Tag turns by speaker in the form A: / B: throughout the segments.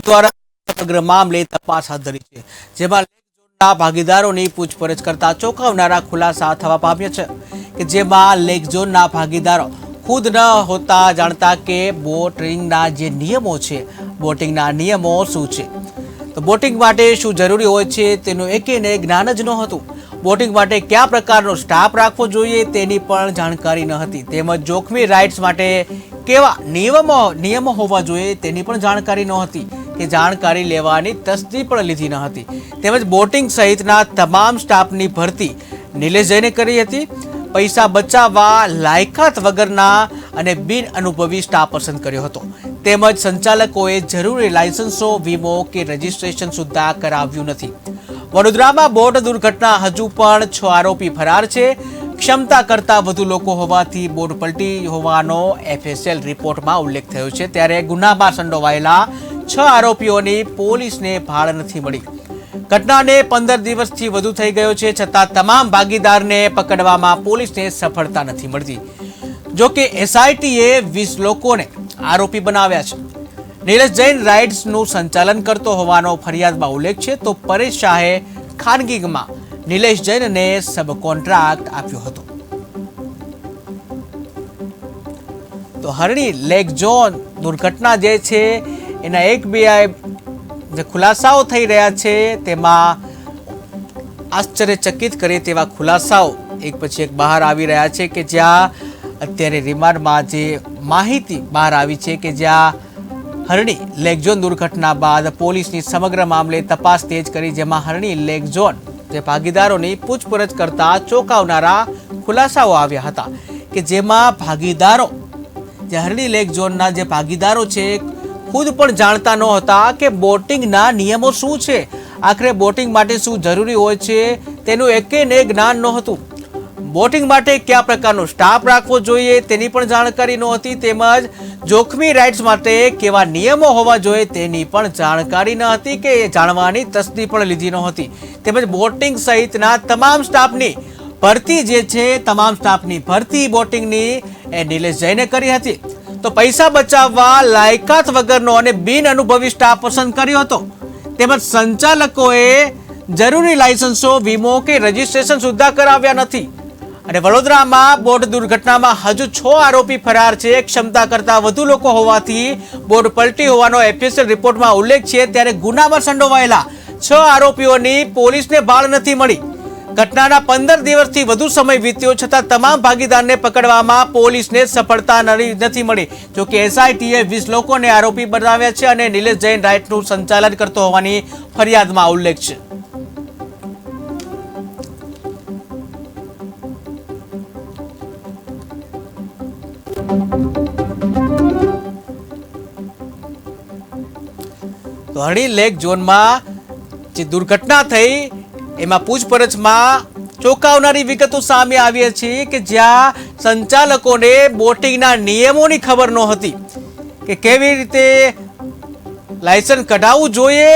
A: દ્વારા સમગ્ર મામલે તપાસ હાથ ધરી છે, જેમાં લેક ઝોનના ભાગીદારોની પૂછપરછ કરતા ચોંકાવનારા ખુલાસા થવા પામ્યા છે કે જેમાં લેક ઝોનના ભાગીદારો ખુદ ન હોતા જાણતા કે બોટિંગના જે નિયમો છે, બોટિંગના નિયમો શું છે, તો બોટિંગ માટે શું જરૂરી હોય છે તેનું એકેને જ્ઞાન જ નહોતું. બોટિંગ માટે કયા પ્રકારનો સ્ટાફ રાખવો જોઈએ તેની પણ જાણકારી ન હતી, તેમજ જોખમી રાઇડ્સ માટે કેવા નિયમો હોવા જોઈએ તેની પણ જાણકારી નહોતી કે જાણકારી લેવાની તસ્દી પણ લીધી ન હતી. તેમજ બોટિંગ સહિતના તમામ સ્ટાફની ભરતી નિલેશ જૈને કરી હતી. પૈસા બચાવવા લાયકાત વગરના અને બિન અનુભવી સ્ટાફ પસંદ કર્યો હતો. તેમજ સંચાલકોએ જરૂરી લાયસન્સો, વીમો કે રજીસ્ટ્રેશન સુદ્ધા કરાવ્યું નથી. વડોદરામાં બોટ દુર્ઘટના હજુ પણ 6 આરોપી ફરાર છે. ક્ષમતા કરતા વધુ લોકો હોવાથી બોટ પલટી હોવાનો FSL રિપોર્ટમાં ઉલ્લેખ થયો છે. ત્યારે ગુનામાં સંડોવાયેલા 6 આરોપીઓની પોલીસને ભાળ નથી મળી. ઘટનાને 15 દિવસથી વધુ થઈ ગયો છે, છતાં તમામ ભાગીદારને પકડવામાં પોલીસને સફળતા નથી મળતી. જોકે SITએ 20 લોકોને આરોપી બનાવ્યા છે. નિલેશ જૈન રાઇડ્સનું સંચાલન કરતો હોવાનો ફરિયાદમાં ઉલ્લેખ છે, તો પરેશ શાહે ખાનગીમાં નિલેશ જૈનને સબ કોન્ટ્રાક્ટ આપ્યો હતો. તો હરણી લેક ઝોન દુર્ઘટના જે છે એના એક બે જે ખુલાસાઓ થઈ રહ્યા છે તેમાં આશ્ચર્યચકિત કરે તેવા ખુલાસાઓ એક પછી એક બહાર આવી રહ્યા છે કે જ્યાં અત્યારે રિમાન્ડમાં જે માહિતી બહાર આવી છે કે જ્યાં હરણી લેક ઝોન દુર્ઘટના બાદ પોલીસની સમગ્ર મામલે તપાસ તેજ કરી, જેમાં હરણી લેક ઝોન જે ભાગીદારોની પૂછપરછ કરતા ચોંકાવનારા ખુલાસાઓ આવ્યા હતા કે જેમાં ભાગીદારો જે હરણી લેક ઝોનના જે ભાગીદારો છે ખુદ પણ જાણતા નહોતા કે બોટિંગના નિયમો શું છે, આખરે બોટિંગ માટે શું જરૂરી હોય છે તેનું એકેને જ્ઞાન નહોતું. બોટિંગ માટે કયા પ્રકારનો સ્ટાફ રાખવો જોઈએ તેની પણ જાણકારી નહોતી, તેમજ જોખમી રાઇડ્સ માટે કેવા નિયમો હોવા જોઈએ તેની પણ જાણકારી ન હતી કે જાણવાની તસ્દી પણ લીધી નહોતી. તેમજ બોટિંગ સહિતના તમામ સ્ટાફની ભરતી જે છે તમામ સ્ટાફની ભરતી બોટિંગની એ નિલેશ જૈને કરી હતી. તો પૈસા બચાવવા લાયકાત વગરનો અને બિન અનુભવી સ્ટાફ પસંદ કર્યો હતો. તેમજ સંચાલકોએ જરૂરી લાયસન્સો, વીમો કે રજીસ્ટ્રેશન સુદ્ધા કરાવ્યા નથી. અને વડોદરામાં બોટ દુર્ઘટનામાં હજુ 6 આરોપી ફરાર છે. ક્ષમતા કરતા વધુ લોકો હોવાથી બોટ પલટી હોવાનો FSL રિપોર્ટમાં ઉલ્લેખ છે. ત્યારે ગુનામાં સંડોવાયેલા 6 આરોપીઓની પોલીસને ભાળ નથી મળી. ઘટનાના 15 દિવસથી વધુ સમય વીત્યો, છતાં તમામ ભાગીદારને પકડવામાં પોલીસને સફળતા નથી મળી. જોકે SITએ 20 લોકોને આરોપી બનાવ્યા છે અને નિલેશ જૈન રાઇડ્સનું સંચાલન કરતો હોવાની ફરિયાદમાં ઉલ્લેખ છે. તો હરણી લેક ઝોનમાં જે દુર્ઘટના થઈ એમાં પૂછપરછમાં ચોંકાવનારી વિગતો સામે આવી છે કે જ્યાં સંચાલકોને બોટિંગના નિયમોની ખબર નહોતી કે કેવી રીતે લાયસન્સ કઢાવવું જોઈએ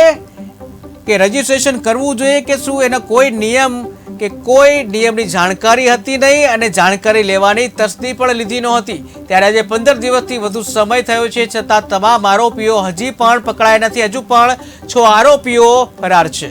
A: કે રજીસ્ટ્રેશન કરવું જોઈએ કે શું, એના કોઈ નિયમ કે કોઈ નિયમની જાણકારી હતી નહીં અને જાણકારી લેવાની તસ્દી પણ લીધી નહોતી. ત્યારે આજે 15 દિવસથી વધુ સમય થયો છે, છતાં તમામ આરોપીઓ હજી પણ પકડાયા નથી. હજુ પણ 6 આરોપીઓ ફરાર છે.